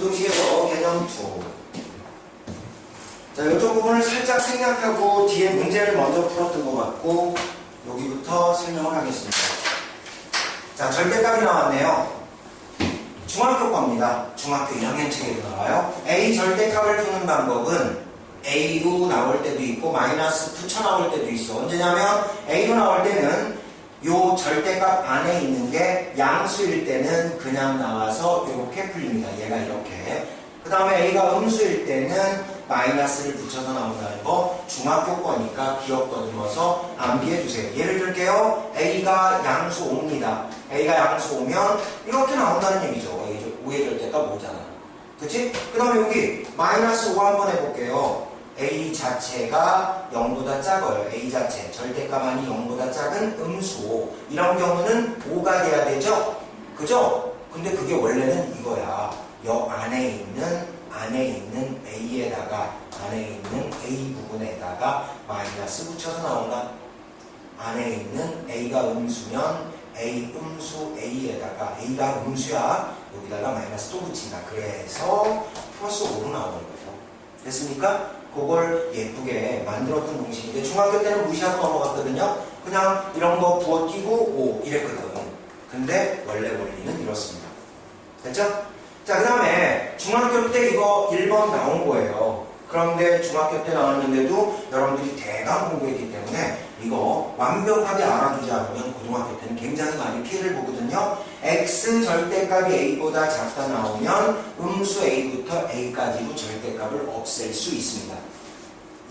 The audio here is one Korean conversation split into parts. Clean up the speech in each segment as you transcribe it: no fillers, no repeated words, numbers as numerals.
부등식에서 개념 2. 자, 이쪽 부분을 살짝 생략하고 뒤에 문제를 먼저 풀었던 것 같고 여기부터 설명을 하겠습니다. 자, 절대값이 나왔네요. 중학교 겁니다. 중학교 1학년 책에도 나와요. A 절대값을 푸는 방법은 A로 나올 때도 있고 마이너스 붙여 나올 때도 있어. 언제냐면 A로 나올 때는 요 절대값 안에 있는 게 양수일 때는 그냥 나와서 이렇게 풀립니다. 얘가 이렇게. 그 다음에 A가 음수일 때는 마이너스를 붙여서 나온다는 거 중학교 거니까 기억 더듬어서 암기해 주세요. 예를 들게요. A가 양수 5입니다. A가 양수 5면 이렇게 나온다는 얘기죠. 5의 절대값 5잖아. 그치? 그 다음에 여기 마이너스 5 한번 해볼게요. A 자체가 0보다 작아요. A 자체 절대값만이 0보다 작은 음수 5. 이런 경우는 5가 돼야 되죠? 그죠? 근데 그게 원래는 이거야. 여 안에 있는 A에다가 안에 있는 A 부분에다가 마이너스 붙여서 나온다. 안에 있는 A가 음수면 A 음수 A에다가 A가 음수야. 여기다가 마이너스 또 붙인다. 그래서 플러스 5로 나오는 거죠. 됐습니까? 그걸 예쁘게 만들었던 공식인데 중학교 때는 무시하고 넘어갔거든요. 그냥 이런 거 부어 끼고 5 이랬거든. 근데 원래 원리는 이렇습니다. 됐죠? 자, 그 다음에 중학교 때 이거 1번 나온 거예요. 그런데 중학교 때 나왔는데도 여러분들이 대강 공부했기 때문에 이거 완벽하게 알아두지 않으면 고등학교 때는 굉장히 많이 피해를 보거든요. X 절대값이 A보다 작다 나오면 음수 A부터 A까지로 절대값을 없앨 수 있습니다.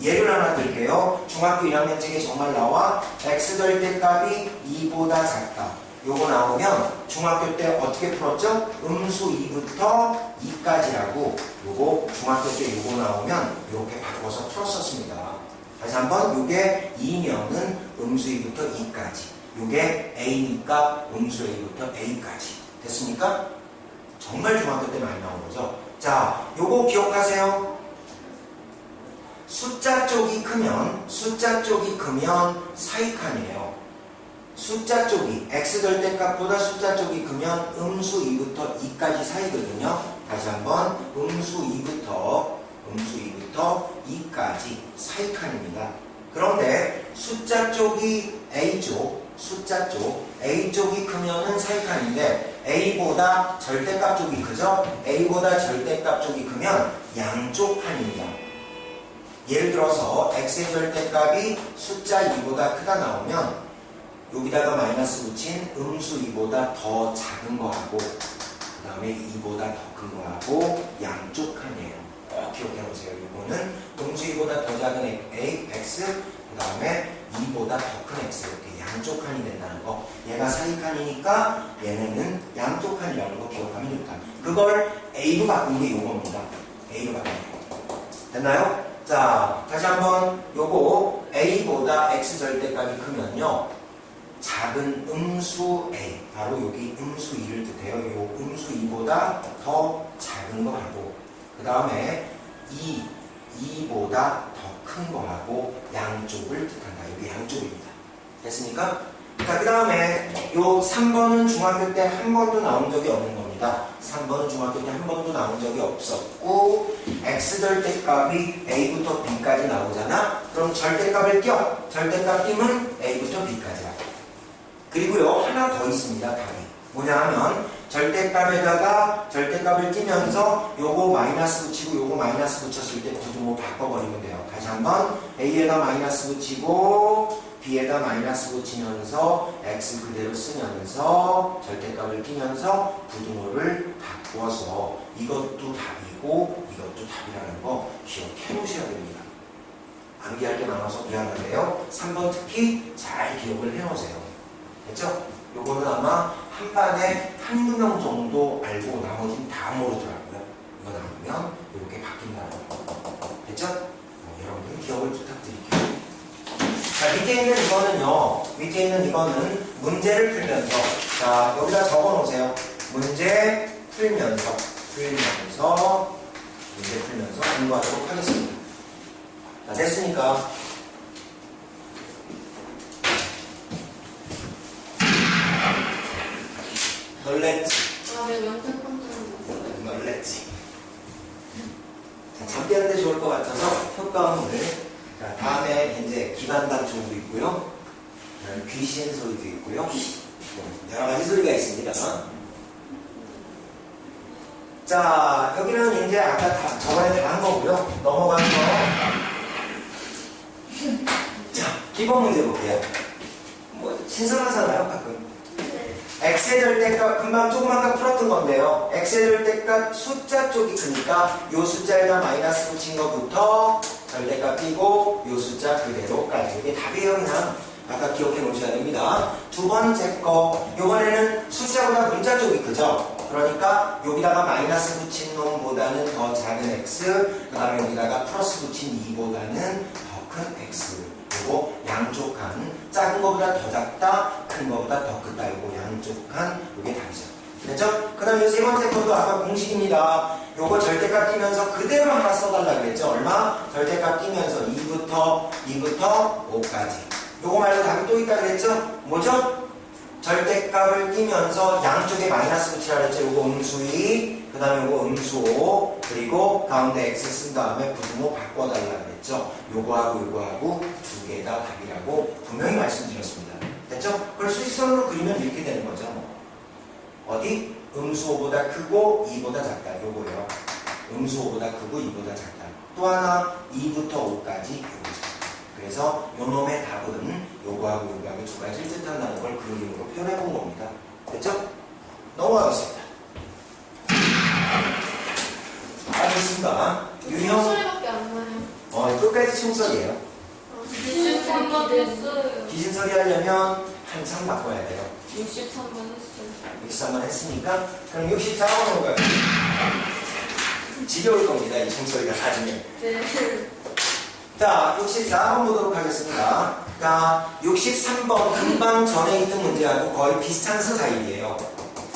예를 하나 들게요. 중학교 1학년 책에 정말 나와 X 절대값이 2보다 작다. 요거 나오면 중학교 때 어떻게 풀었죠? 음수 2부터 2까지라고 요거 중학교 때 요거 나오면 이렇게 바꿔서 풀었었습니다. 다시 한번 요게 2면은 음수 2부터 2까지 요게 A니까 음수 A부터 A까지 됐습니까? 정말 중학교 때 많이 나온 거죠. 자, 요거 기억하세요. 숫자 쪽이 크면 사익한이에요. 숫자 쪽이 X절대값보다 숫자 쪽이 크면 음수 2부터 2까지 사이거든요. 다시 한번 음수 2부터 2까지 사이칸입니다. 그런데 숫자 쪽이 A쪽 A쪽이 크면은 사이칸인데 A보다 절대값 쪽이 크죠? A보다 절대값 쪽이 크면 양쪽 칸입니다. 예를 들어서 X의 절대값이 숫자 2보다 크다 나오면 여기다가 마이너스 붙인 음수 2보다 더 작은 거하고 그 다음에 2보다 더 큰 거하고 양쪽 칸이에요. 꼭 기억해 놓으세요. 이거는 음수 2보다 더 작은 A, X 그 다음에 2보다 더 큰 X 이렇게 양쪽 칸이 된다는 거. 얘가 사이칸이니까 얘네는 양쪽 칸이라는 거 기억하면 좋다. 그걸 A로 바꾼 게 요겁니다. A로 바꾼 거. 됐나요? 자, 다시 한번 요거 A보다 X 절대값이 크면요 작은 음수 A, 바로 여기 음수 2를 뜻해요. 요 음수 2보다 더 작은 거하고 그 다음에 2보다 더 큰 거하고 양쪽을 뜻한다. 여기 양쪽입니다. 됐습니까? 자, 그 다음에 요 3번은 중학교 때 한 번도 나온 적이 없는 겁니다. 3번은 중학교 때 한 번도 나온 적이 없었고 X절대값이 A부터 B까지 나오잖아. 그럼 절대값을 껴. 절대값 끼면 A부터 B까지 하고 그리고요 하나 더 있습니다. 답이 뭐냐 하면 절대값에다가 절대값을 끼면서 요거 마이너스 붙이고 요거 마이너스 붙였을 때 부등호 바꿔버리면 돼요. 다시 한번 A에다 마이너스 붙이고 B에다 마이너스 붙이면서 X 그대로 쓰면서 절대값을 끼면서 부등호를 바꿔서 이것도 답이고 이것도 답이라는 거 기억해 놓으셔야 됩니다. 암기할 게 많아서 미안한데요. 3번 특히 잘 기억을 해 놓으세요. 됐죠? 요거는 아마 한 반에 한두 명 정도 알고 나머지는 다 모르더라고요. 이거 나오면 이렇게 바뀐다는 거. 됐죠? 여러분들 기억을 부탁드릴게요. 자, 밑에 있는 이거는 문제를 풀면서 자, 여기다 적어 놓으세요. 문제 풀면서 공부하도록 하겠습니다. 자, 됐으니까 놀랬지? 아, 왜 영상 컴퓨터는 놀랬지? 같아서 효과음을. 자, 다음에 이제 기관단총도 있고요. 귀신 소리도 있고요. 여러 가지 소리가 있습니다. 자, 여기는 이제 아까 저번에 다 한 거고요. 넘어가서 자, 기본 문제 볼게요. 뭐 신선하잖아요, 가끔. x의 절대값 금방 조금 아까 풀었던 건데요. x의 절대값 숫자 쪽이 크니까 요 숫자에다 마이너스 붙인 것부터 절대값 띄고 요 숫자 그대로까지. 이게 답이에요, 그냥. 아까 기억해 놓으셔야 됩니다. 두 번째 거, 요번에는 숫자보다 문자 쪽이 크죠? 그러니까 여기다가 마이너스 붙인 놈보다는 더 작은 x, 그 다음에 여기다가 플러스 붙인 2보다는 더 큰 x. 요거 양쪽 한, 작은 거보다 더 작다, 큰 거보다 더 크다. 요거 양쪽 한, 요게 답이죠. 됐죠? 그 다음에 세 번째 것도 아까 공식입니다. 요거 절대값 띄면서 그대로 하나 써달라 그랬죠? 얼마? 절대값 띄면서 2부터 5까지. 요거 말고 답이 또 있다 그랬죠? 뭐죠? 절대값을 띄면서 양쪽에 마이너스 붙이라 그랬죠? 요거 음수2, 그 다음에 요거 음수5, 그리고 가운데 x 쓴 다음에 부등호 바꿔달라 그랬죠? 요거하고 두 개 다 답이라고 분명히 말씀드렸습니다. 됐죠? 그걸 수직선으로 그리면 이렇게 되는 거죠. 어디? 음수5보다 크고 2보다 작다. 요거요. 음수5보다 크고 2보다 작다. 또 하나 2부터 5까지 요거죠. 그래서 요놈의 답은 요거하고 두 가지를 뜻한다는 걸 그림으로 표현해 본 겁니다. 됐죠? 넘어가겠습니다. 알겠습니다. 유형 소리밖에 안 나요. 끝까지 총설이에요. 기준선만 했어요. 기준설이 하려면 한참 바꿔야 돼요. 63번 했어요. 63번 했으니까 그럼 64번으로 가요. 지겨울 겁니다. 이 총설이가 나중에. 네. 자, 64번 보도록 하겠습니다. 자, 63번 금방 전에 있던 문제하고 거의 비슷한 스타일이에요.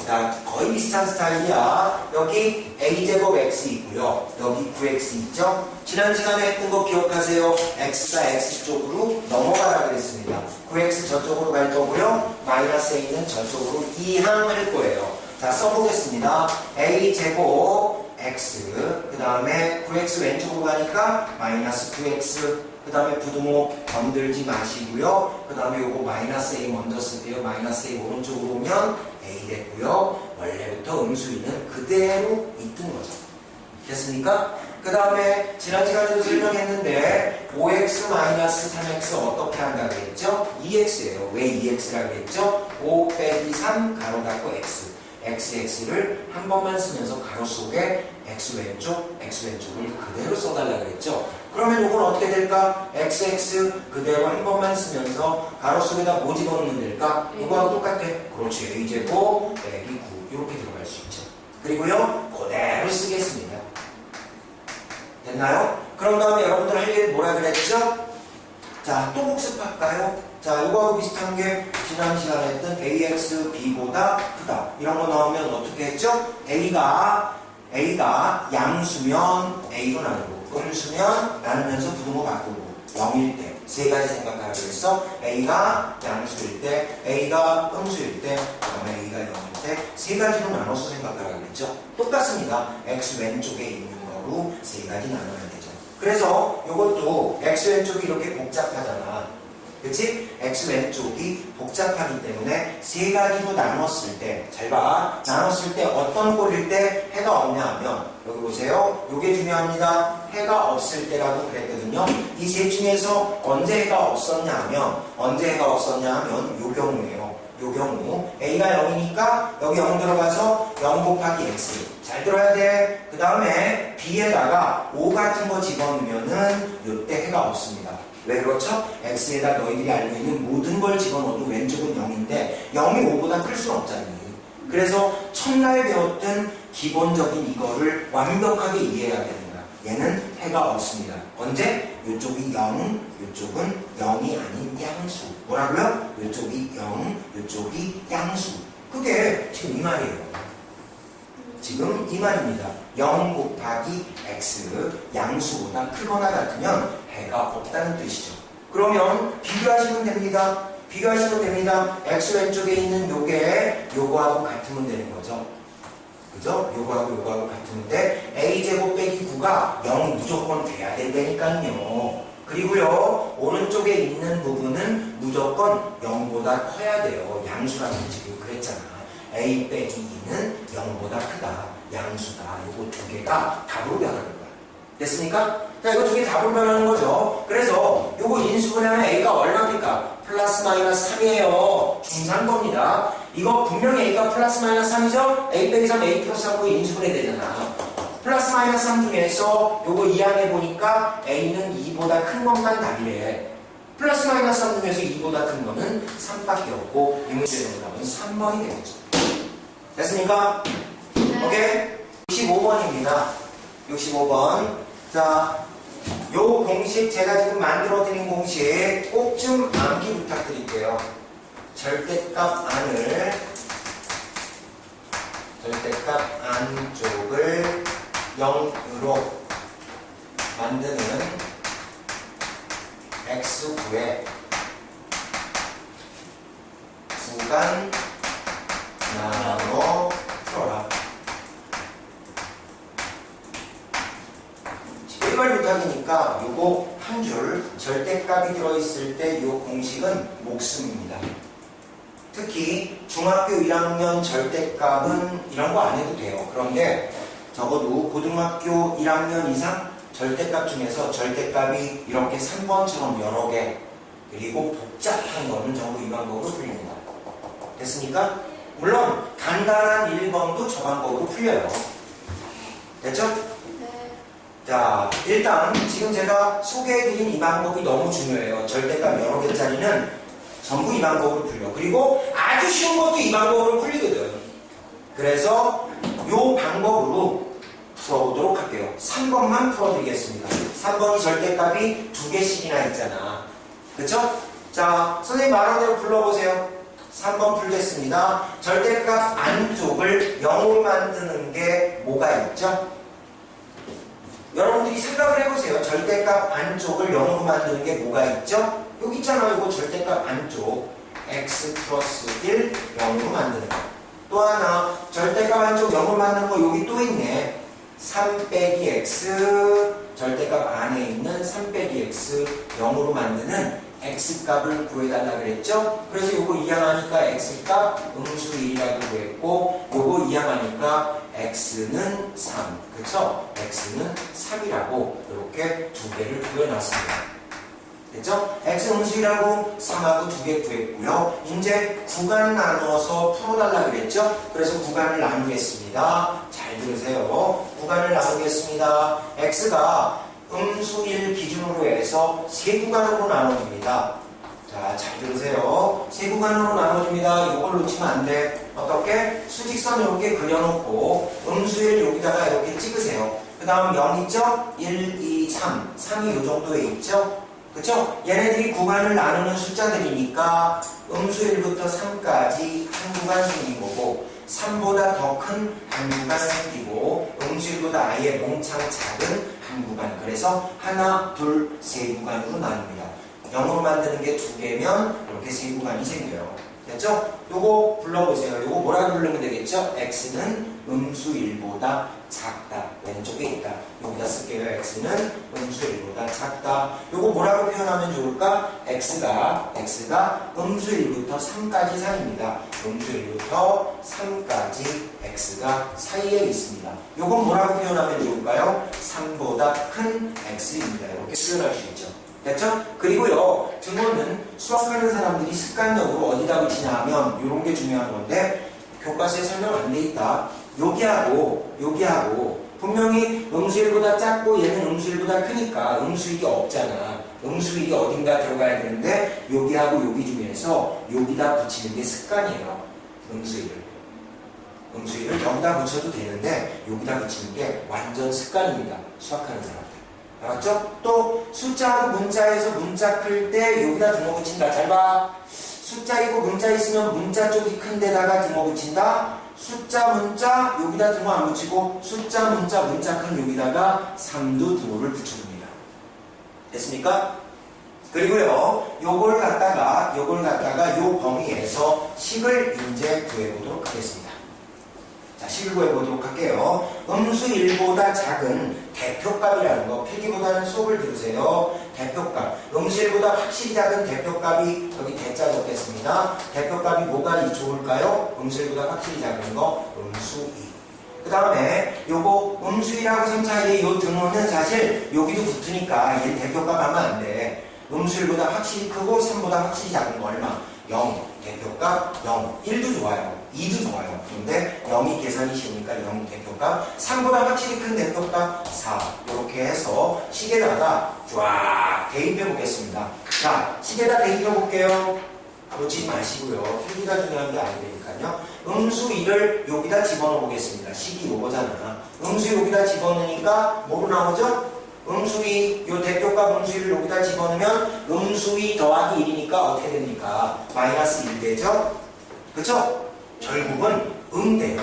자, 거의 비슷한 스타일이야. 여기 a제곱 x 있고요. 여기 9x 있죠? 지난 시간에 했던 거 기억하세요. x가 x쪽으로 넘어가라 그랬습니다. 9x 저쪽으로 갈 거고요. 마이너스 a는 저쪽으로 이항할 거예요. 자, 써보겠습니다. a제곱 x, 그 다음에 9x 왼쪽으로 가니까 마이너스 9x, 그 다음에 부등호 건들지 마시고요. 그 다음에 요거 마이너스 a 먼저 쓸게요. 마이너스 a 오른쪽으로 오면 a 됐고요. 원래부터 음수위는 그대로 있던 거죠. 됐습니까? 그 다음에 지난 시간에도 설명했는데 5x 마이너스 3x 어떻게 한다고 했죠? 2x예요. 왜 2x라고 했죠? 5 빼기 3 가로 닫고 x. xx를 한 번만 쓰면서 가로 속에 x 왼쪽을 그대로 써달라 그랬죠. 그러면 이건 어떻게 될까? xx 그대로 한 번만 쓰면서 가로 속에다 뭐 집어넣으면 될까? 이거하고 똑같아. 그렇지. a제곱 빼기 9 이렇게 들어갈 수 있죠. 그리고요 그대로 쓰겠습니다. 됐나요? 그런 다음에 여러분들 할 일 뭐라 그랬죠? 자, 또 복습할까요? 자, 이거하고 비슷한 게 지난 시간에 했던 ax b보다 크다. 이런 거 나오면 어떻게 했죠? a가 양수면 a로 나누고 음수면 나누면서 부등호 바꾸고 0일 때 세 가지 생각하라고 했어. a가 양수일 때, a가 음수일 때, 그 다음에 a가 0일 때 세 가지로 나눠서 생각하라고 했죠. 똑같습니다. x 왼쪽에 있는 거로 세 가지 나눠야 되죠. 그래서 이것도 x 왼쪽이 이렇게 복잡하잖아. 그치? x 왼쪽이 복잡하기 때문에 세 가지로 나눴을 때, 잘 봐. 나눴을 때 어떤 꼴일 때 해가 없냐 하면, 여기 보세요. 요게 중요합니다. 해가 없을 때라고 그랬거든요. 이 셋 중에서 언제 해가 없었냐 하면, 요 경우예요. 요 경우. a가 0이니까 여기 0 들어가서 0 곱하기 x. 잘 들어야 돼. 그 다음에 b에다가 5 같은 거 집어넣으면은 요때 해가 없습니다. 왜 그렇죠? x에다 너희들이 알고 있는 모든 걸 집어넣어도 왼쪽은 0인데 0이 5보다 클 수는 없잖니. 그래서 첫날 배웠던 기본적인 이거를 완벽하게 이해해야 되는 거야. 얘는 해가 없습니다. 언제? 이쪽이 0, 이쪽은 0이 아닌 양수. 뭐라고요? 이쪽이 0, 이쪽이 양수. 그게 지금 이 말이에요. 지금 이 말입니다. 0 곱하기 x, 양수보다 크거나 같으면 해가 없다는 뜻이죠. 그러면 비교하시면 됩니다. x 왼쪽에 있는 요게 요거하고 같으면 되는 거죠. 그죠? 요거하고 같으면 돼. a제곱 빼기 9가 양수가 0 무조건 돼야 된다니까요. 그리고요, 오른쪽에 있는 부분은 무조건 0보다 커야 돼요. 양수라는 지금 그랬잖아. a 빼기 2는 0보다 크다. 양수다. 이거 두 개가 답으로 변하는 거야. 됐습니까? 자, 이거 두 개 답으로 변하는 거죠. 그래서 이거 인수분해하면 a가 얼마입니까? 플러스 마이너스 3이에요. 중상거입니다. 이거 분명히 a가 플러스 마이너스 3이죠? a 빼기 3, a 플러스 3고 인수분해 되잖아. 플러스 마이너스 3 중에서 요거 이항해 보니까 a는 2보다 큰 것만 답이래. 플러스 마이너스 3 중에서 2보다 큰 거는 3밖에 없고 이 문제의 정답은 3번이 되겠죠. 됐습니까? 오케이? 65번입니다. 65번. 자, 요 공식 제가 지금 만들어 드린 공식 꼭 좀 암기 부탁드릴게요. 절대값 안쪽을 0으로 만드는 x구의 구간 나눠 풀어라. 일괄 부탁이니까 요거 한 줄 절대값이 들어있을 때 요 공식은 목숨입니다. 특히 중학교 1학년 절대값은 이런 거 안 해도 돼요. 그런데 적어도 고등학교 1학년 이상 절대값 중에서 절대값이 이렇게 3번처럼 여러 개 그리고 복잡한 거는 전부 이 방법으로 풀립니다. 됐습니까? 물론 간단한 1번도 저 방법으로 풀려요. 됐죠? 네. 자, 일단 지금 제가 소개해드린 이 방법이 너무 중요해요. 절대값 여러 개짜리는 전부 이 방법으로 풀려. 그리고 아주 쉬운 것도 이 방법으로 풀리거든. 그래서 이 방법으로 풀어보도록 할게요. 3번만 풀어드리겠습니다. 3번이 절대값이 2개씩이나 있잖아. 그쵸? 자, 선생님 말한 대로 불러보세요. 3번 풀겠습니다. 절대값 안쪽을 0으로 만드는 게 뭐가 있죠? 여러분들이 생각을 해보세요. 절대값 안쪽을 0으로 만드는 게 뭐가 있죠? 여기 있잖아요. 이거 절대값 안쪽 x 플러스 1 0으로 만드는 거. 또 하나 절대값 안쪽 0으로 만드는 거 여기 또 있네. 3 빼기 x 절대값 안에 있는 3 빼기 x 0으로 만드는 x값을 구해달라 그랬죠? 그래서 요거 이항하니까 x값 음수 1이라고 구했고 요거 이항하니까 x는 3 그쵸? x는 3이라고 이렇게 두 개를 구해놨습니다. 됐죠? x 음수이라고 3하고 두 개 구했고요. 이제 구간 나누어서 풀어달라 그랬죠? 그래서 구간을 나누겠습니다. 잘 들으세요. 구간을 나누겠습니다. x가 음수 1 기준으로 해서 세 구간으로 나눠집니다. 자, 잘 들으세요. 세 구간으로 나눠집니다. 이걸 놓치면 안 돼. 어떻게? 수직선 이렇게 그려놓고 음수 1 여기다가 이렇게 찍으세요. 그 다음 0 있죠? 1, 2, 3. 3이 이 정도에 있죠? 그쵸? 얘네들이 구간을 나누는 숫자들이니까 음수 1부터 3까지 한 구간 생긴 거고 3보다 더 큰 한 구간 생기고 음수 1보다 아예 몽창 작은 한 구간. 그래서 하나, 둘, 세 구간으로 나눕니다. 0으로 만드는 게 두 개면 이렇게 세 구간이 생겨요. 됐죠? 요거 불러보세요. 요거 뭐라 부르면 되겠죠? x는 음수 1보다 작다. 왼쪽에 있다. 여기다 쓸게요. x는 음수 1보다 작다. 요거 뭐라고 표현하면 좋을까? x가 음수 1부터 3까지 사이입니다. 음수 1부터 3까지 x가 사이에 있습니다. 요건 뭐라고 표현하면 좋을까요? 3보다 큰 x입니다. 이렇게 표현할 수 있죠. 됐죠? 그리고요, 등호는 수학하는 사람들이 습관적으로 어디다 붙이냐 하면 이런 게 중요한 건데 교과서에 설명 안 돼 있다. 여기하고 분명히 음수일보다 작고 얘는 음수일보다 크니까 음수일이 없잖아. 음수일이 어딘가 들어가야 되는데 여기하고 여기 중에서 여기다 붙이는 게 습관이에요. 음수일을 여기다 붙여도 되는데 여기다 붙이는 게 완전 습관입니다. 수학하는 사람들. 알았죠? 또 숫자하고 문자에서 문자 클 때 여기다 등호 붙인다. 잘 봐. 숫자 있고 문자 있으면 문자 쪽이 큰 데다가 등호 붙인다. 숫자 문자 여기다 등호 안 붙이고 숫자 문자 큰 여기다가 3두 등호를 붙여줍니다. 됐습니까? 그리고요 요걸 갖다가 요 범위에서 식을 이제 구해보도록 하겠습니다. 자, 자, 실구해 보도록 할게요. 음수 1보다 작은 대표값이라는 거, 필기보다는 수업을 들으세요. 대표값. 음수 1보다 확실히 작은 대표값이 여기 대자 적겠습니다. 대표값이 뭐가 좋을까요? 음수 1보다 확실히 작은 거, 음수 2. 그 다음에 요거 음수 2하고 3차이의 요 등호는 사실 여기도 붙으니까 얘 대표값 하면 안 돼. 음수 1보다 확실히 크고 3보다 확실히 작은 거 얼마? 0. 대표값 0. 1도 좋아요. 2도 좋아요. 그런데 0이 계산이 쉬우니까 0 대표값. 3보다 확실히 큰 대표값 4. 이렇게 해서 식에다가 쫙 대입해 보겠습니다. 자, 식에다 대입해 볼게요. 놓치지 마시고요. 필기가 중요한 게 아니니까요. 음수 2를 여기다 집어넣어 보겠습니다. 식이 요거잖아. 음수 여기다 집어넣으니까 뭐로 나오죠? 음수 2, 요 대표값 음수 2를 여기다 집어넣으면 음수 2 더하기 1이니까 어떻게 됩니까? 마이너스 1 되죠? 그쵸? 결국은 돼요.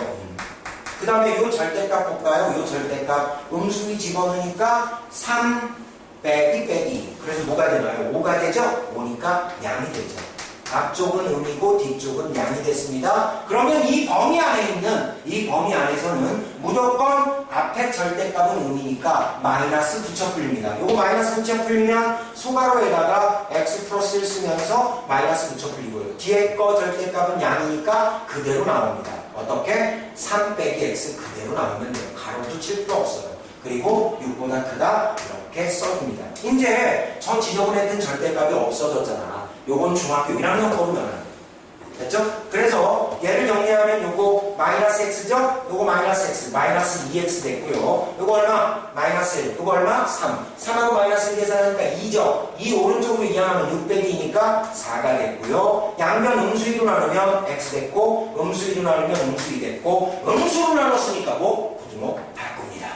그 다음에 요 절대값 볼까요? 요 절대값 음수 2 집어넣으니까 3 빼기 그래서 뭐가 되나요? 5가 되죠? 5니까 양이 되죠. 앞쪽은 음이고 뒤쪽은 양이 됐습니다. 그러면 이 범위 안에 있는 이 범위 안에서는 무조건 앞에 절대값은 음이니까 마이너스 붙여 풀립니다. 요거 마이너스 붙여 풀리면 소괄호에다가 x 플러스 1 쓰면서 마이너스 붙여 풀리고요. 뒤에 거 절대값은 양이니까 그대로 나옵니다. 어떻게? 3 빼기 x 그대로 나오면 돼요. 가로도 칠 필요 없어요. 그리고 6보다 크다 이렇게 써줍니다. 이제 저 지저분했던 절대값이 없어졌잖아. 요건 중학교 1학년 거로 변화돼요. 됐죠? 그래서 얘를 정리하면 요거 마이너스 x죠? 요거 마이너스 x, 마이너스 2x 됐고요. 요거 얼마? 마이너스 1. 요거 얼마? 3. 3하고 마이너스 1 계산하니까 2죠? 2 오른쪽으로 이항하면 6 빼기 2니까 4가 됐고요. 양변 음수 2로 나누면 x 됐고, 음수 2로 나누면 음수 2 됐고, 음수로 나눴으니까 뭐? 부등호 바꿉니다.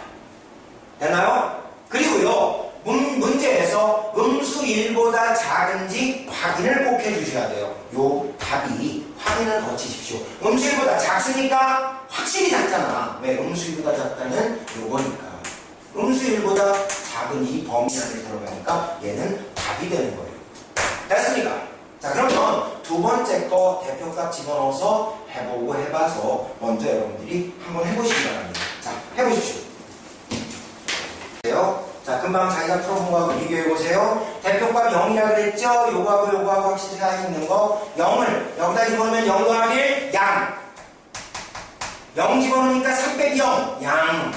됐나요? 그리고요. 문제에서 음수 1보다 작은지 확인을 꼭 해주셔야 돼요. 요 답이 확인을 거치십시오. 음수 1보다 작으니까 확실히 작잖아. 왜? 음수 1보다 작다는 요거니까. 음수 1보다 작은 이 범위 안에 들어가니까 얘는 답이 되는 거예요. 됐습니까? 자, 그러면 두 번째 거 대표값 집어넣어서 해보고 해봐서 먼저 여러분들이 한번 해보시기 바랍니다. 자, 해보십시오. 자, 금방 자기가 풀어본 거하고 비교해보세요. 대표값 0이라 그랬죠? 요거하고 확실히 차이 있는 거. 0을 여기다 집어넣으면 0 더하기 1, 양. 0 집어넣으니까 3 빼기 0, 양.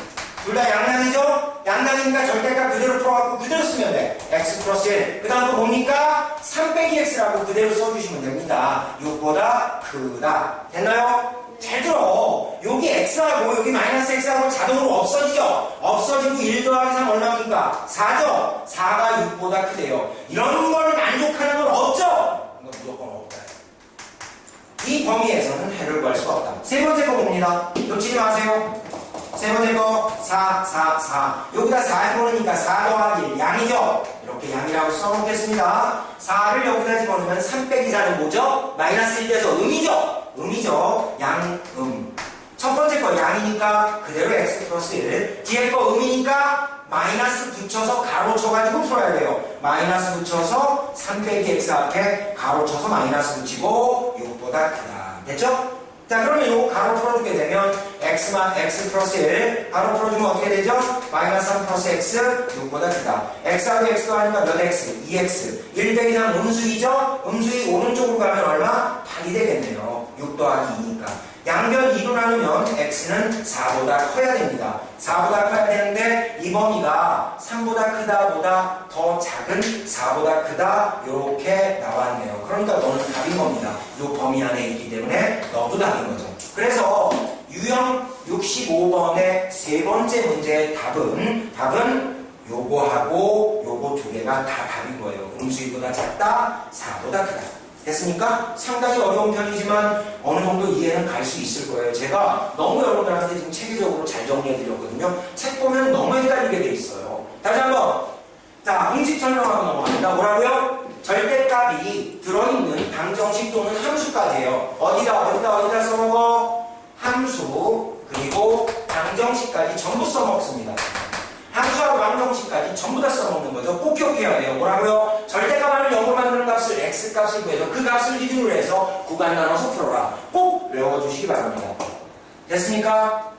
둘 다 양량이죠? 양량이니까 절대값 그대로 풀어갖고 그대로 쓰면 돼. x 플러스 1. 그 다음 또 뭡니까? 3 빼기 x라고 그대로 써주시면 됩니다. 6보다 크다. 됐나요? 잘 들어. 여기 x하고 여기 마이너스 x하고 자동으로 없어지죠? 없어지고 1 더하기 3 얼마입니까? 4죠? 4가 6보다 크대요. 이런 걸 만족하는 건 없죠? 이건 무조건 없다. 이 범위에서는 해를 구할 수가 없다. 세 번째 거 봅니다. 놓치지 마세요. 세 번째 거 4. 여기다 4 해보니까 4 더하기 1 양이죠? 이렇게 양이라고 써놓겠습니다. 4를 여기다 집어넣으면 3 빼기 4는 뭐죠? 마이너스 1 돼서 음이죠? 음이죠. 첫 번째 거 양이니까 그대로 x 플러스 1. 뒤에 거 음이니까 마이너스 붙여서 가로 쳐가지고 풀어야 돼요. 마이너스 붙여서 3 빼기 x 앞에 가로 쳐서 마이너스 붙이고 6보다 크다. 됐죠? 자, 그러면 이거 가로 풀어주게 되면 x 플러스 1 가로 풀어주면 어떻게 되죠? 마이너스 3 플러스 x 6보다 크다. x하고 x 하니까 몇 x? 2x 1 빼기 3 음수이죠? 음수이 오른쪽으로 가면 얼마? 8이 되겠네요. 6 더하기 2니까 양변 2로 나누면 x는 4보다 커야 됩니다. 4보다 커야 되는데 이 범위가 3보다 크다 보다 더 작은 4보다 크다 이렇게 나왔네요. 그러니까 너는 답인 겁니다. 이 범위 안에 있기 때문에 너도 답인 거죠. 그래서 유형 65번의 세 번째 문제의 답은 요거하고 요거 두 개가 다 답인 거예요. 음수이보다 작다, 4보다 크다. 됐습니까? 상당히 어려운 편이지만 어느 정도 이해는 갈 수 있을 거예요. 제가 너무 여러분들한테 지금 체계적으로 잘 정리해드렸거든요. 책 보면 너무 헷갈리게 돼 있어요. 다시 한번. 자, 공식 설명하고 넘어갑니다. 뭐라고요? 절대값이 들어있는 방정식 또는 함수까지예요. 어디다 써먹어? 함수 그리고 방정식까지 전부 써먹습니다. 함수하고 방정식까지 전부 다 써먹는 거죠. 꼭 기억해야 돼요. 뭐라고요? 절대값 안을 0으로 만드는 값을 x값을 구해서 그 값을 기준으로 해서 구간 나눠서 풀어라. 꼭 외워주시기 바랍니다. 됐습니까?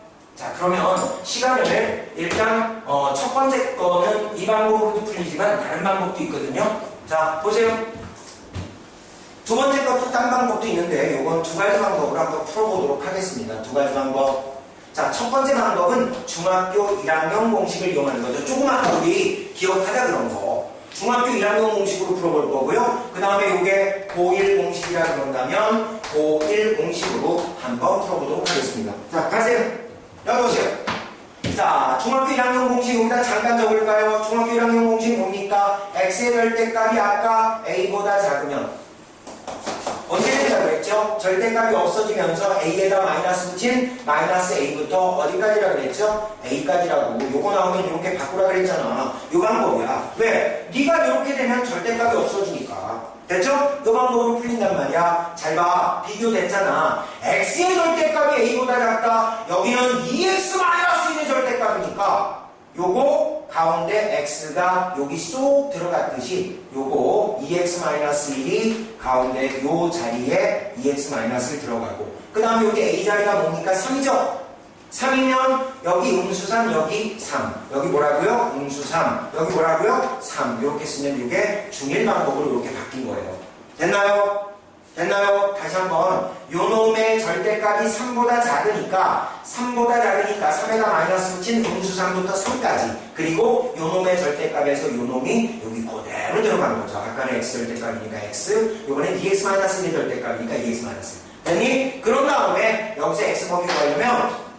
자, 그러면 시간을 일단 첫 번째 거는 이 방법으로도 풀리지만 다른 방법도 있거든요. 자, 보세요. 두 번째 것도 딴 방법도 있는데 이건 두 가지 방법으로 한번 풀어보도록 하겠습니다. 두 가지 방법. 자, 첫 번째 방법은 중학교 1학년 공식을 이용하는 거죠. 조그맣게 우리 기억하자 그런 거. 중학교 1학년 공식으로 풀어볼 거고요. 그 다음에 이게 고1 공식이라 그런다면 고1 공식으로 한번 풀어보도록 하겠습니다. 자, 가세요. 여기 보세요. 자, 중학교 1학년 공식 여기다 잠깐 적을까요? 중학교 1학년 공식 뭡니까? x의 절대값이 아까 a보다 작으면 언제 된다고 했죠? 절대값이 없어지면서 a에다 마이너스 붙인 마이너스 a부터 어디까지라고 그랬죠? a까지라고. 요거 나오면 이렇게 바꾸라 그랬잖아. 요 방법이야. 왜? 네가 이렇게 되면 절대값이 없어지니까. 됐죠? 요 방법으로 풀린단 말이야. 잘 봐. 비교됐잖아. x의 절대값이 a보다 작다. 여기는 2x-1의 절대값이니까 요거 가운데 x가 여기 쏙 들어갔듯이 요거 2x-1이 가운데 요 자리에 2x-를 들어가고 그 다음에 여기 a 자리가 뭡니까? 3이죠? 3이면 여기 음수3 여기 3 여기 뭐라고요? 음수3 여기 뭐라고요? 3 이렇게 쓰면 이게 중일 방법으로 이렇게 바뀐 거예요. 됐나요? 됐나요? 다시 한번 요 놈의 절대값이 3보다 작으니까 3에다 마이너스 붙인 음수3부터 3까지 그리고 요 놈의 절대값에서 요 놈이 여기 그대로 들어가는 거죠. 아까는 x 절대값이니까 x 요번엔 2x-1의 절대값이니까 2x-. 됐니? 그런 다음에 여기서 x 범위 구하려면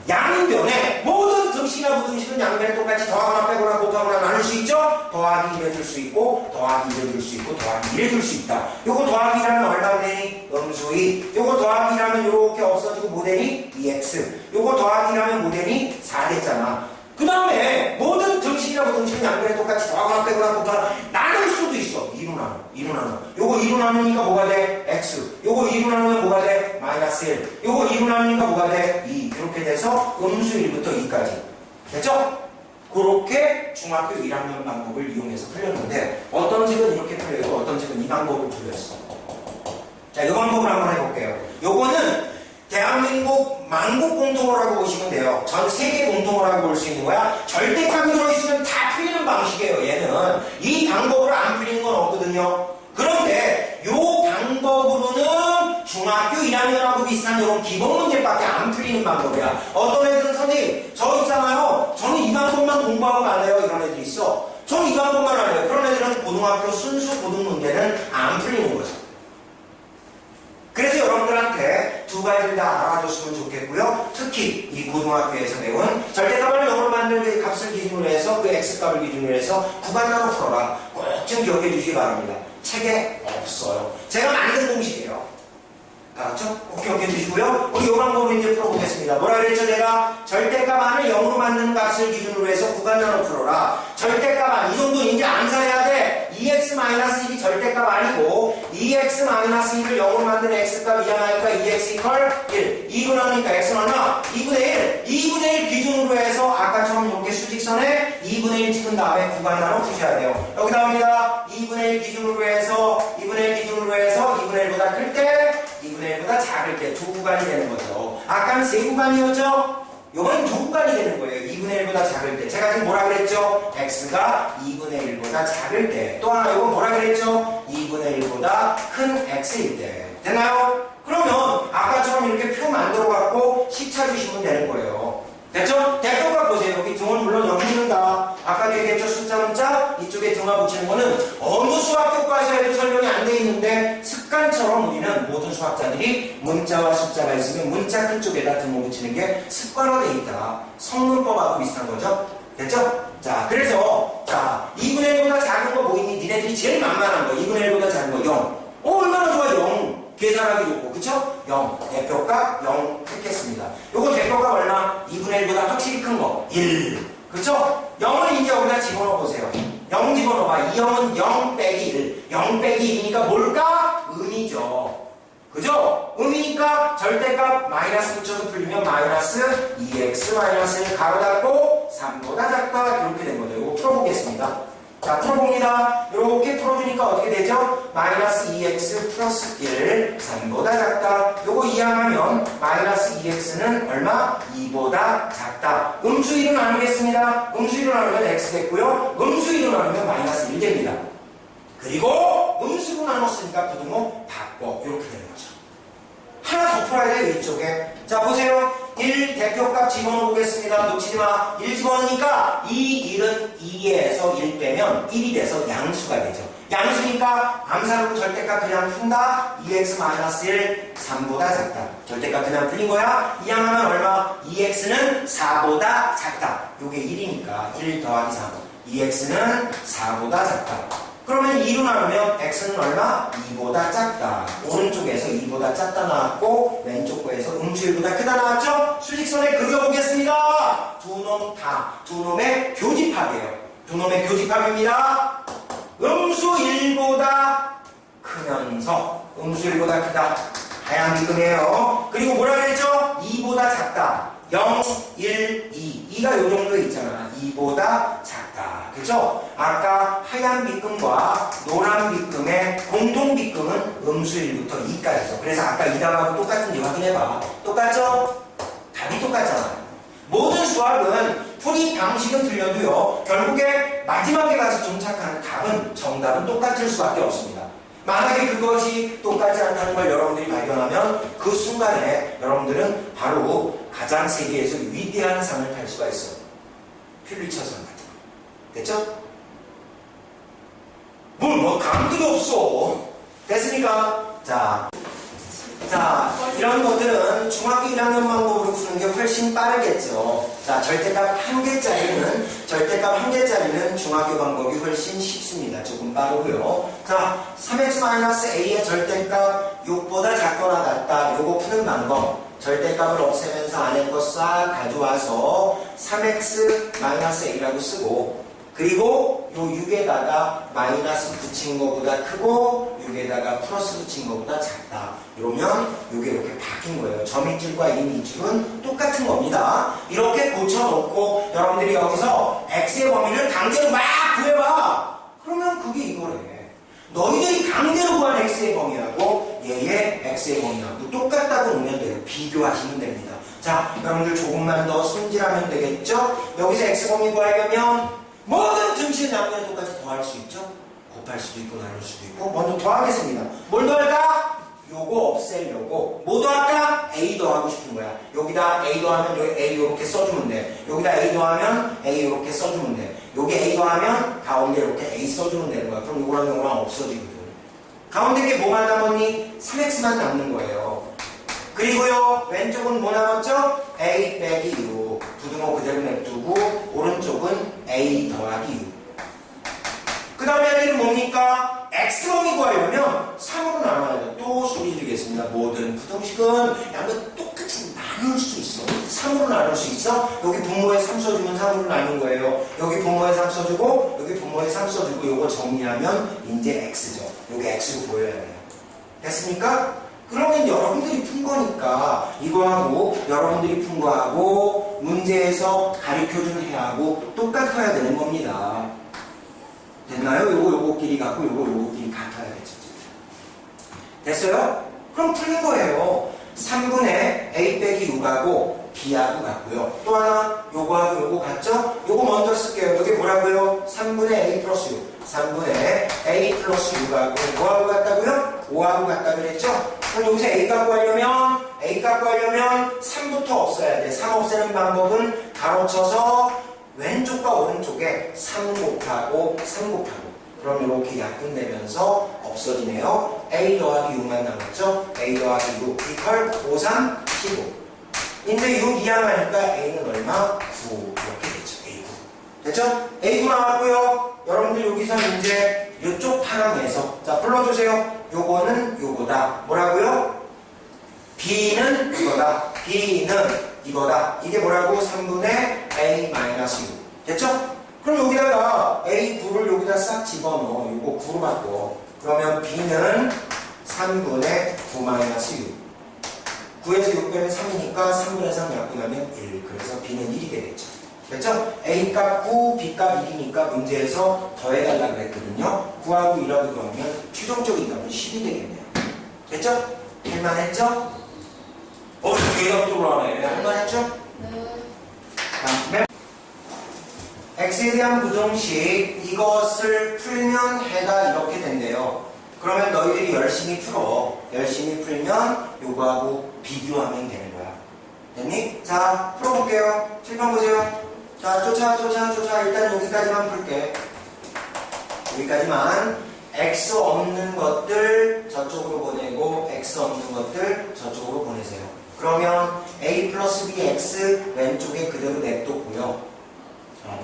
양변에 모든 등식이나 부등식은 양변에 똑같이 더하거나 빼거나 곱하거나 나눌 수 있죠? 더하기 1 해줄 수 있고 더하기 2 해줄 수 있고 더하기 1 해줄 수 있다. 요거 더하기 1하면 얼마나 되니? 음수 2. 요거 더하기 1하면 요렇게 없어지고 뭐 되니? 2x. 요거 더하기 1하면 뭐 되니? 4 됐잖아. 그 다음에 모든 등식이나 부등식은 양변에 똑같이 더하거나 빼거나 곱하거나 나눌 수도 있어. 2로 나눠. 요거 2로 나누니까 뭐가 돼? x. 요거 2로 나누면 뭐가 돼? 마이너스 1. 요거 2로 나누니까 뭐가 돼? 2. 이렇게 돼서 음수 1부터 2까지. 됐죠? 그렇게 중학교 1학년 방법을 이용해서 풀렸는데 어떤 책은 이렇게 풀려요. 어떤 책은 이 방법을 풀렸어. 자, 이 방법을 한번 해볼게요. 요거는 대한민국 만국 공통어라고 보시면 돼요. 전 세계 공통어라고 볼 수 있는 거야. 절대값이 들어있으면 다 풀리는 방식이에요. 얘는 이 방법으로 안 풀리는 건 없거든요. 그런데 이 방법으로는 중학교 1학년하고 비슷한 이런 기본 문제밖에 안 풀리는 방법이야. 어떤 애들은 선생님 저 있잖아요. 저는 이 방법만 공부하고 말해요. 이런 애들이 있어. 저는 이 방법만 알아요. 그런 애들은 고등학교 순수 고등 문제는 안 풀리는 거죠. 그래서 여러분들한테 두 가지를 다 알아줬으면 좋겠고요. 특히 이 고등학교에서 배운 절대값을 0으로 만든 그 값을 기준으로 해서 그 x값을 기준으로 해서 구간으로 풀어라. 꼭 좀 기억해 주시기 바랍니다. 책에 없어요. 제가 만든 공식이에요. 알았죠? 꼭 기억해 주시고요. 우리 이 방법을 이제 풀어보겠습니다. 뭐라 그랬죠? 제가 절대값 안을 0으로 만드는 값을 기준으로 해서 구간으로 풀어라. 절대값 안, 이 정도는 이제 암산해야 돼. 2x-1이 절대값 아니고 2x-1을 0으로 만드는 x값 이항하니까 2x 이퀄 1. 2분 하니까 x는 얼마? 2분의 1. 2분의 1 기준으로 해서 아까처럼 이렇게 수직선에 2분의 1 찍은 다음에 구간으로 푸셔야 돼요. 여기 나옵니다. 2분의 1 기준으로 해서 2분의 1 기준으로 해서 2분의 1보다 클 때 2분의 1보다 작을 때 두 구간이 되는 거죠. 아까는 세 구간이었죠? 요건 두 구간이 되는 거예요. 2분의 1보다 작을 때. 제가 지금 뭐라 그랬죠? x가 2분의 1보다 작을 때. 또 하나 요건 뭐라 그랬죠? 2분의 1보다 큰 x일 때. 되나요? 그러면 아까처럼 이렇게 표 만들어 갖고 식 찾으시면 되는 거예요. 됐죠? 대표값 보세요. 여기 등은 물론 여기 있는다. 아까도 얘기했죠? 숫자 문자 이쪽에 등화 붙이는 거는 어느 수학 교과서에도 설명이 안 돼 있는데 습관처럼 우리는 모든 수학자들이 문자와 숫자가 있으면 문자 큰 쪽에다 등을 붙이는 게 습관화되어 있다. 성문법하고 비슷한 거죠? 됐죠? 자, 그래서 자 2분의 1보다 작은 거 뭐 있니? 니네들이 제일 만만한 거 2분의 1보다 작은 거 0. 얼마나 좋아 0. 계산하기 좋고 그쵸? 0. 대표값 0 택했습니다. 요거 대표값 얼마? 2분의 1보다 확실히 큰 거 1. 그쵸? 0을 이제 여기다 집어넣어 보세요. 0 집어넣어봐. 이 0은 0 빼기 1. 0 빼기 2니까 뭘까? 음이죠. 그죠? 음이니까 절대값 마이너스 붙여서 풀리면 마이너스 2x 마이너스 1 가로 닫고 3보다 작다 이렇게 된 거죠. 이거 풀어보겠습니다. 자, 풀어봅니다. 이렇게 풀어주니까 어떻게 되죠? 마이너스 2x 플러스 1, 3보다 작다. 요거 이항하면 마이너스 2x는 얼마? 2보다 작다. 음수 1로 나누겠습니다. 음수 1로 나누면 x 됐고요. 음수 1로 나누면 마이너스 1 됩니다. 그리고 음수로 나눴으니까 부등호 바꿔. 이렇게 되는 거죠. 하나 더 풀어야 돼요, 이쪽에. 자, 보세요. 1 대표값 집어넣어 보겠습니다. 놓치지 마. 1 집어넣으니까 이 1은 2에서 1 빼면 1이 돼서 양수가 되죠. 양수니까 암산으로 절대값 그냥 푼다. 2x-1, 3보다 작다. 절대값 그냥 풀린 거야. 이항하면 얼마? 2x는 4보다 작다. 요게 1이니까 1 더하기 3. 2x는 4보다 작다. 그러면 2로 나누면 x는 얼마? 2보다 작다. 오른쪽에서 2보다 작다 나왔고 왼쪽 거에서 음수 1보다 크다 나왔죠? 수직선에 그려보겠습니다. 두 놈의 교집합이에요. 두 놈의 교집합입니다. 음수 1보다 크면서 음수 1보다 크다. 하얀 비금이에요. 그리고 뭐라 그랬죠? 2보다 작다. 0, 1, 2. 2가 요 정도에 있잖아. 2보다 작다. 그죠? 아까 하얀 빗금과 노란 빗금의 공통 빗금은 음수 1부터 2까지죠. 그래서 아까 2답하고 똑같은지 확인해봐. 똑같죠? 답이 똑같잖아요. 모든 수학은 풀이 방식은 틀려도요. 결국에 마지막에 가서 정착하는 답은, 정답은 똑같을 수밖에 없습니다. 만약에 그것이 똑같지 않다는 걸 여러분들이 발견하면 그 순간에 여러분들은 바로 가장 세계에서 위대한 상을 탈 수가 있어요. 퓰리처상 같은 거. 됐죠? 뭐 감들이 없어. 됐습니까? 자, 이런 것들은 중학교 1학년 방법으로 푸는 게 훨씬 빠르겠죠. 자, 절대값 1개짜리는 중학교 방법이 훨씬 쉽습니다. 조금 빠르고요. 자, 3x-a의 절대값 6보다 작거나 같다. 요거 푸는 방법. 절대값을 없애면서 안에 거 싹 가져와서 3x-a라고 쓰고, 그리고 요 6에다가 마이너스 붙인 거보다 크고 6에다가 플러스 붙인 거보다 작다. 이러면 요게 이렇게 바뀐 거예요. 점입줄과 인입줄은 똑같은 겁니다. 이렇게 고쳐놓고 여러분들이 여기서 x의 범위를 강제로 막 구해봐. 그러면 그게 이거래. 너희들이 강제로 구한 x의 범위하고 얘의 x의 범위하고 똑같다고 놓으면 돼요. 비교하시면 됩니다. 자, 여러분들 조금만 더 손질하면 되겠죠? 여기서 x 범위 구하려면 모든 등식 나누면 똑같이 더할 수 있죠? 곱할 수도 있고 나눌 수도 있고. 먼저 더하겠습니다. 뭘 더할까? 요거 없애려고. 뭐 더할까? a 더하고 싶은 거야. 여기다 a 더하면 여기 a 이렇게 써주면 돼. 여기다 a 더하면 a 이렇게 써주면 돼. 여기 a 더하면 가운데 이렇게 a 써주면 되는 거야. 그럼 요거랑 요거랑 없어지거든. 가운데 게 뭐만 남았니? 3x만 남는 거예요. 그리고요, 왼쪽은 뭐 남았죠? a 빼기 6. 부등호 그대로 냅두고 오른쪽은 a 더하기 6. 그 다음에 얘는 뭡니까? x범위 구하려면 3으로 나눠야 돼요. 또 소리 드리겠습니다. 모든 부등식은 양과 똑같이 나눌 수 있어. 3으로 나눌 수 있어. 여기 분모에 3 써주면 3으로 나눈 거예요. 여기 분모에 3 써주고 여기 분모에 3 써주고 요거 정리하면 이제 x죠. 요게 x로 보여야 돼요. 됐습니까? 그러면 여러분들이 푼 거니까 이거하고 여러분들이 푼 거하고 문제에서 가르쳐준 해하고 똑같아야 되는 겁니다. 됐나요? 요거끼리 같고 요거끼리 같아야 되죠. 됐어요? 그럼 풀린 거예요. 3분의 a 빼기 6하고 b하고 같고요. 또 하나 요거하고 요거 같죠? 요거 먼저 쓸게요. 여기 뭐라고요? 3분의 a 플러스 6. 3분의 a 플러스 6하고 뭐하고 같다고요? 5하고 같다 그랬죠? 그럼 여기서 a 값 구하려면 3부터 없애야 돼. 3 없애는 방법은 가로쳐서 왼쪽과 오른쪽에 3 곱하고 그럼 이렇게 약분되면서 없어지네요. a 더하기 6만 남았죠? a 더하기 6 이퀄 5, 3, 15. 근데 6 이항하니까 a는 얼마? 9 이렇게 되죠. a9 됐죠? a9 나왔고요. 여러분들 여기서 이제 이쪽 파랑에서 자 불러주세요. 요거는 요거다. 뭐라고요? b는 이거다. b는 이거다. 이게 뭐라고? 3분의 a-6 됐죠? 그럼 여기다가 a9를 여기다 싹 집어넣어. 요거 9로 바꿔. 그러면 b는 3분의 9-6 9에서 6 빼면 3이니까 3분의 3 약분하면 1. 그래서 b는 1이 되겠죠. 됐죠? A 값 9, B 값 1이니까 문제에서 더해달라고 그랬거든요. 9하고 1하고 더하면 최종적인 값은 10이 되겠네요. 됐죠? 할만했죠? 대답도 하네. 할만했죠? 네. 다음에 x에 대한 부등식 이것을 풀면 해가 이렇게 된대요. 그러면 너희들이 열심히 풀어. 열심히 풀면 요거하고 비교하면 되는 거야. 됐니? 자, 풀어볼게요. 칠판 보세요. 자, 쫓아. 일단 여기까지만 풀게. 여기까지만. x 없는 것들 저쪽으로 보내고 x 없는 것들 저쪽으로 보내세요. 그러면 a 플러스 b x 왼쪽에 그대로 냅뒀고요.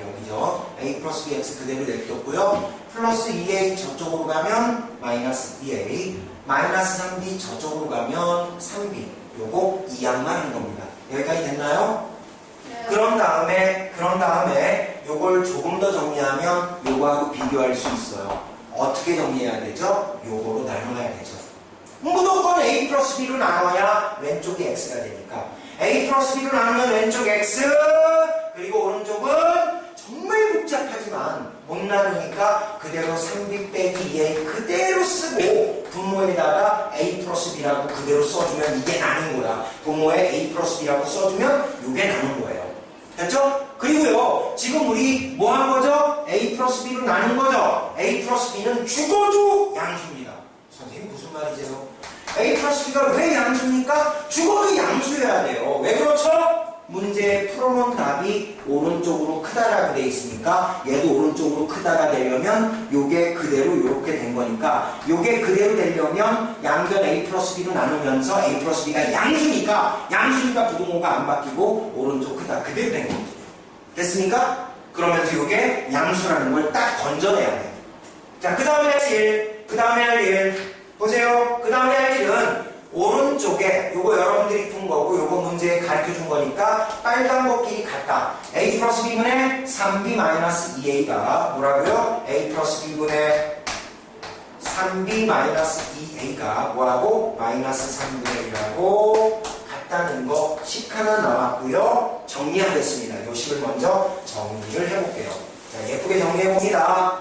여기죠. a 플러스 b x 그대로 냅뒀고요. 플러스 2a 저쪽으로 가면 마이너스 2a, 마이너스 3b 저쪽으로 가면 3b. 요거 이항만 한 겁니다. 여기까지 됐나요? 네. 그런 다음에 요걸 조금 더 정리하면 요거하고 비교할 수 있어요. 어떻게 정리해야 되죠? 요거로 나눠야 되죠. 무조건 a 플러스 b로 나눠야 왼쪽이 x가 되니까 a 플러스 b로 나누면 왼쪽 x, 그리고 오른쪽은 정말 복잡하지만 못 나누니까 그대로 3b 빼기 2a 그대로 쓰고 분모에다가 a 플러스 b라고 그대로 써주면 이게 나는 거야. 분모에 a 플러스 b라고 써주면 이게 나는 거예요. 됐죠? 그리고요, 지금 우리 뭐 한 거죠? a 플러스 b로 나눈 거죠? a 플러스 b는 죽어도 양수입니다. 선생님 무슨 말이세요? a 플러스 b가 왜 양수입니까? 죽어도 양수여야 돼요. 왜 그렇죠? 문제에 풀어놓은 답이 오른쪽으로 크다라고 돼 있으니까 얘도 오른쪽으로 크다가 되려면 요게 그대로 요렇게 된 거니까 요게 그대로 되려면 양변 a 플러스 b로 나누면서 a 플러스 b가 양수니까 부등호가 안 바뀌고 오른쪽 크다 그대로 된 겁니다. 됐습니까? 그러면서 요게 양수라는 걸 딱 건져내야 돼요. 자, 그 다음에 할 일 보세요. 그 다음에 할 일은 오른쪽에 요거 여러분들이 푼 거고 요거 문제에 가르쳐 준 거니까 빨간 것끼리 같다. a 플러스 b분의 3b 마이너스 2a가 뭐라고요? a 플러스 b분의 3b 마이너스 2a가 뭐하고? 마이너스 3분의 1하고 같다는 거 식 하나 나왔고요. 정리하겠습니다. 요 식을 먼저 정리를 해볼게요. 자, 예쁘게 정리해봅니다.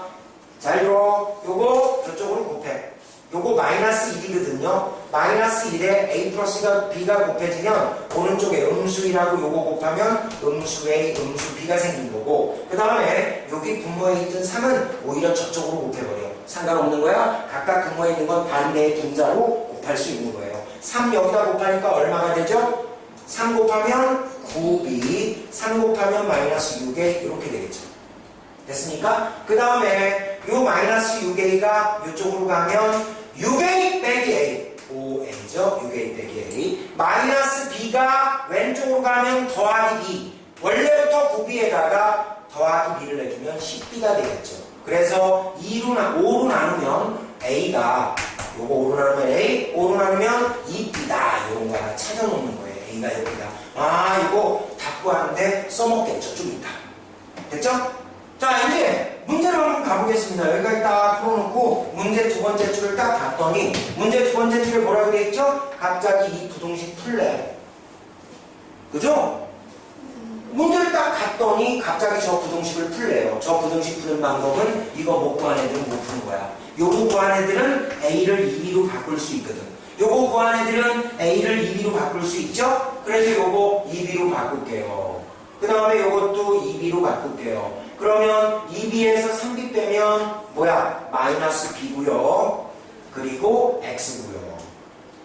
잘 들어. 요거 저쪽으로 곱해. 요거 마이너스 1이거든요. 마이너스 1에 a 플러스가 b가 곱해지면 오른쪽에 음수 1하고 요거 곱하면 음수 a, 음수 b가 생긴 거고 그 다음에 여기 분모에 있던 3은 오히려 저쪽으로 곱해버려. 상관없는 거야. 각각 근모에 있는 건 반대의 분자로 곱할 수 있는 거예요. 3 여기다 곱하니까 얼마가 되죠? 3 곱하면 9b, 3 곱하면 마이너스 6a 이렇게 되겠죠. 됐습니까? 그 다음에 요 마이너스 6a가 이쪽으로 가면 6a 빼기 a 5a죠. 6a 빼기 a 마이너스 b가 왼쪽으로 가면 더하기 b 원래부터 9b에다가 더하기 b를 내주면 10b가 되겠죠. 그래서 5로 나누면 a가 요거 5로 나누면 a 5로 나누면 2b다 이런 거 하나 찾아놓는 거예요. a가 여기다 이거 답구 하는데 써먹겠죠. 좀 이따 됐죠? 자, 이제 문제로 한번 가보겠습니다. 여기까지 딱 풀어놓고 문제 두 번째 줄을 딱 봤더니 문제 두 번째 줄에 뭐라고 되어 있죠? 갑자기 이 부등식 풀래. 그죠? 문제를 딱 갔더니 갑자기 저 부등식을 풀래요. 저 부등식 푸는 방법은 이거 못 구한 애들은 못 푸는 거야. 요거 구한 애들은 A를 2B로 바꿀 수 있거든. 요거 구한 애들은 A를 2B로 바꿀 수 있죠? 그래서 요거 2B로 바꿀게요. 그 다음에 요것도 2B로 바꿀게요. 그러면 2B에서 3B 빼면 뭐야? 마이너스 B고요. 그리고 X고요.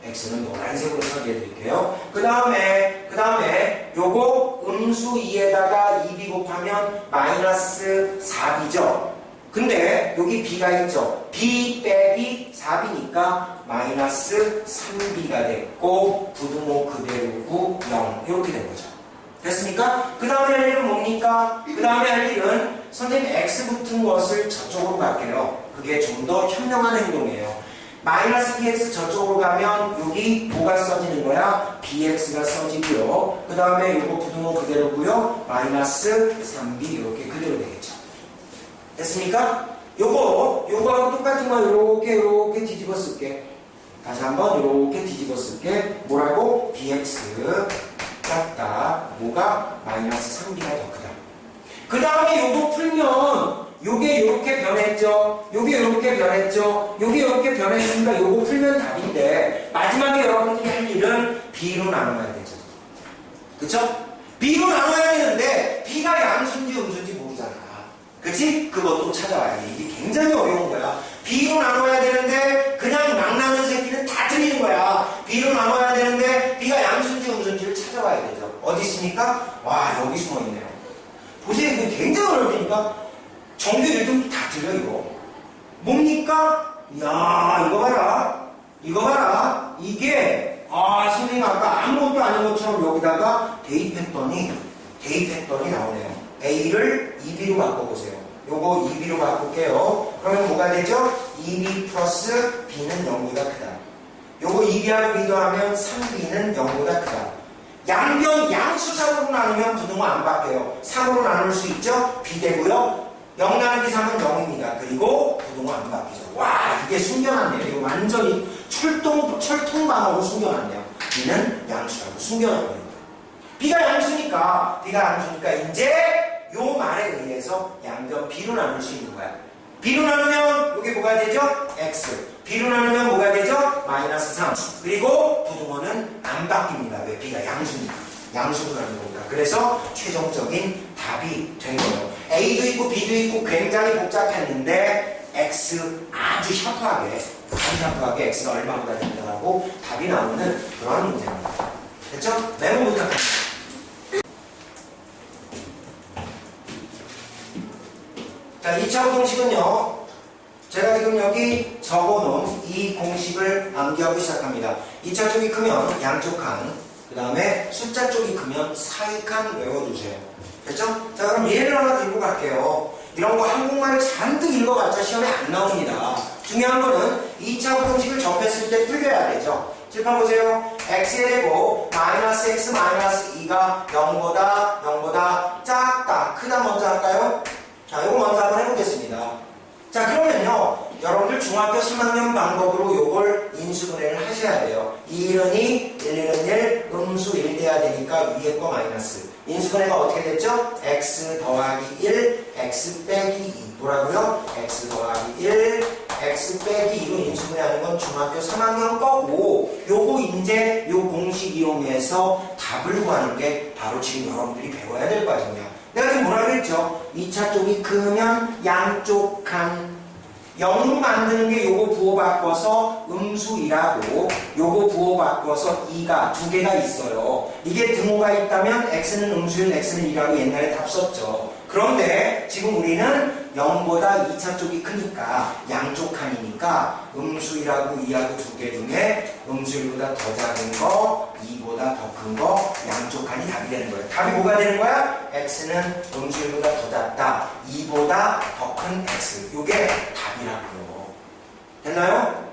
X는 노란색으로 설계해 드릴게요. 그 다음에 요거 음수 2에다가 2B 곱하면 마이너스 4B죠. 근데 여기 B가 있죠. B 빼기 4B니까 마이너스 3B가 됐고 부등호 그대로고 0 이렇게 된 거죠. 됐습니까? 그 다음에 할 일은 뭡니까? 그 다음에 할 일은 선생님 X 붙은 것을 저쪽으로 갈게요. 그게 좀 더 현명한 행동이에요. 마이너스 bx 저쪽으로 가면 여기 뭐가 써지는 거야? bx가 써지고요. 그 다음에 요거 부등호 그대로고요. 마이너스 3b 이렇게 그대로 되겠죠. 됐습니까? 요거하고 똑같은 거 요렇게 뒤집어 쓸게. 다시 한번 요렇게 뒤집어 쓸게. 뭐라고? bx 같다. 뭐가? 마이너스 3b가 더 크다. 그 다음에 요거 풀면 요게 요렇게 변했죠. 요게 요렇게 변했죠. 요게 요렇게 변했으니까 요거 풀면 답인데 마지막에 여러분들이 할 일은 B로 나눠야 되죠. 그쵸? B로 나눠야 되는데 B가 양수인지 음수인지 모르잖아. 그치? 그것도 찾아와야 돼. 이게 굉장히 어려운 거야. B로 나눠야 되는데 그냥 막 나눈 새끼는 다 틀리는 거야. B로 나눠야 되는데 B가 양수인지 음수인지를 찾아와야 되죠. 어디 있습니까? 와, 여기 숨어있네요. 보세요. 이거 굉장히 어렵다니까. 정규 1등도 다 틀려 이거. 뭡니까? 이야, 이거 봐라. 이거 봐라. 이게 선생님 아까 아무것도 아닌 것처럼 여기다가 대입했더니 나오네요. A를 2B로 바꿔보세요. 요거 2B로 바꿀게요. 그러면 뭐가 되죠? 2B 플러스 B는 0보다 크다. 요거 2B하고 B도 하면 3B는 0보다 크다. 양변 양수사로 나누면 부등호 안 바뀌어요. 3으로 나눌 수 있죠? B 되고요. 0 나누기 3은 0입니다. 그리고 부등호 안 바뀌죠. 와, 이게 숨겨놨네요. 이거 완전히 철통방어로 숨겨놨네요. B는 양수라고 숨겨놨네요. B가 양수니까 이제 요 말에 의해서 양변 B로 나눌 수 있는 거야. B로 나누면 이게 뭐가 되죠? X. B로 나누면 뭐가 되죠? 마이너스 3. 그리고 부등호는 안 바뀝니다. 왜? B가 양수니까. 양수로 나누니까. 그래서 최종적인 답이 된 거예요. A도 있고 B도 있고 굉장히 복잡했는데 X 아주 샤프하게 X가 얼마보다 된다고 답이 나오는 그런 문제입니다. 됐죠? 메모 부탁합니다. 자, 2차 공식은요. 제가 지금 여기 적어놓은 이 공식을 암기하고 시작합니다. 2차 쪽이 크면 양쪽 칸, 그 다음에 숫자 쪽이 크면 사이칸 외워두세요. 됐죠? 자, 그럼 예를 하나 들고 갈게요. 이런 거 한국말을 잔뜩 읽어봤자 시험에 안 나옵니다. 중요한 거는 2차 공식을 접했을 때 풀려야 되죠. 칠판 보세요. x의 제곱 마이너스 x 마이너스 2가 0보다 작다, 크다 먼저 할까요? 자, 이거 먼저 한번 해보겠습니다. 자, 그러면요. 여러분들 중학교 3학년 방법으로 요걸 인수분해를 하셔야 돼요. 2는 2, 1은 1, 음수 1 돼야 되니까 위에 거 마이너스. 인수분해가 어떻게 됐죠? x 더하기 1, x 빼기 2. 뭐라고요? x 더하기 1, x 빼기 2로 인수분해하는 건 중학교 3학년 거고, 요거 이제 요 공식 이용해서 답을 구하는 게 바로 지금 여러분들이 배워야 될 과정이야. 내가 지금 뭐라 그랬죠? 2차 쪽이 크면 양쪽 칸 0으로 만드는 게 요거 부호 바꿔서 음수 2라고, 요거 부호 바꿔서 2가 두 개가 있어요. 이게 등호가 있다면 x는 음수 1, x는 2라고 옛날에 답 썼죠. 그런데 지금 우리는 0보다 2차 쪽이 크니까 양쪽 칸이니까 음수 1하고 2하고 두 개 중에 음수 1보다 더 작은 거, 2보다 더 큰 거, 양쪽 칸이 답이 되는 거예요. 답이 뭐가 되는 거야? x는 음수 1보다 더 작다, 2보다 더 큰 x. 요게 답이라고요. 됐나요?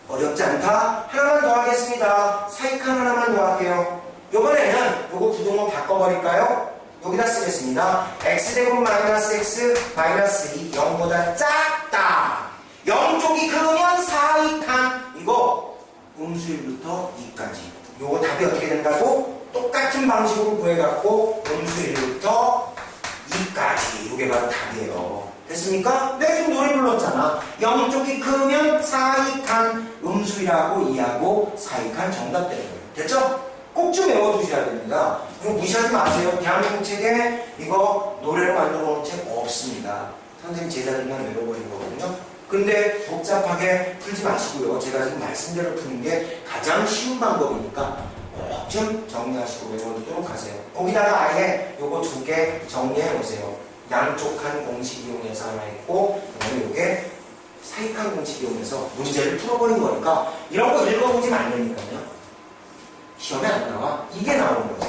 어렵지 않다? 하나만 더 하겠습니다. 사이칸 하나만 더 할게요. 요번에는 요거 부등호 바꿔버릴까요? 여기다 쓰겠습니다. x제곱 마이너스 x 마이너스 2 0보다 작다. 0쪽이 크면 사이칸. 이거 음수 1부터 2까지. 요거 답이 어떻게 된다고? 똑같은 방식으로 구해갖고 음수 1부터 2까지. 요게 바로 답이에요. 됐습니까? 내가 지금 노래 불렀잖아. 0쪽이 크면 사이칸. 음수 1하고 2하고 사이칸 정답 되는 거예요. 됐죠? 꼭 좀 외워두셔야 됩니다. 이거 무시하지 마세요. 대한민국 책에 이거 노래로 만들어 놓은 책 없습니다. 선생님 제자들만 외워버린 거거든요. 근데 복잡하게 풀지 마시고요. 제가 지금 말씀대로 푸는 게 가장 쉬운 방법이니까 꼭 좀 정리하시고 외워두도록 하세요. 거기다가 아예 요거 두 개 정리해 놓으세요. 양쪽 한 공식 이용해서 하나 있고, 그다음에 요게 사이칸 공식 이용해서 문제를 풀어버린 거니까 이런 거 읽어보지 말라니까요. 시험에 안 나와. 이게 나오는 거죠.